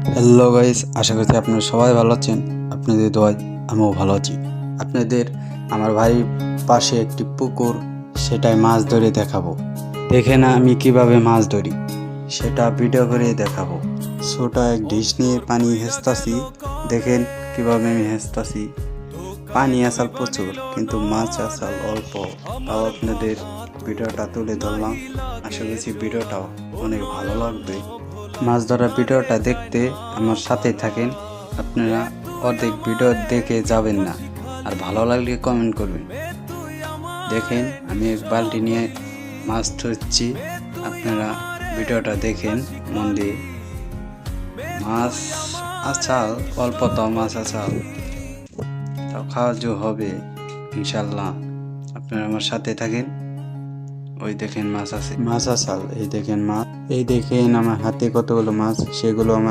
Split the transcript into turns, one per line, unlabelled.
Hello guys, আশা করছি আপনারা সবাই ভালো আছেন। আপনাদের দোয়ায় আমিও ভালো আছি। আপনাদের আমার বাড়ির পাশে একটি পুকুর, সেটাই মাছ ধরে দেখাবো। দেখে না আমি কিভাবে মাছ ধরি সেটা ভিডিও করে দেখাবো। ছোট এক ডিশ নিয়ে পানি হেঁচতাছি, দেখেন কিভাবে আমি হেঁচতাছি। পানি আসাল প্রচুর কিন্তু মাছ আসাল অল্প, তাও আপনাদের ভিডিওটা তুলে ধরলাম। আশা করছি ভিডিওটা অনেক ভালো লাগবে। মাছ ধরার ভিডিওটা দেখতে আমার সাথেই থাকেন। আপনারা অর্ধেক ভিডিও দেখে যাবেন না, আর ভালো লাগলে কমেন্ট করবেন। দেখেন আমি এক বালতি নিয়ে মাছ ধরছি, আপনারা ভিডিওটা দেখেন মন দিয়ে। মাছ আছাল অল্প, তো মাছ আছাল, তাও খাওয়া যে হবে ইনশাল্লাহ। আপনারা আমার সাথে থাকেন। ওই দেখেন মাছ আছে, মাছ আছাল, এই দেখেন মাছ, এই দেখেন আমার হাতে কতগুলো মাছ, সেগুলো আমার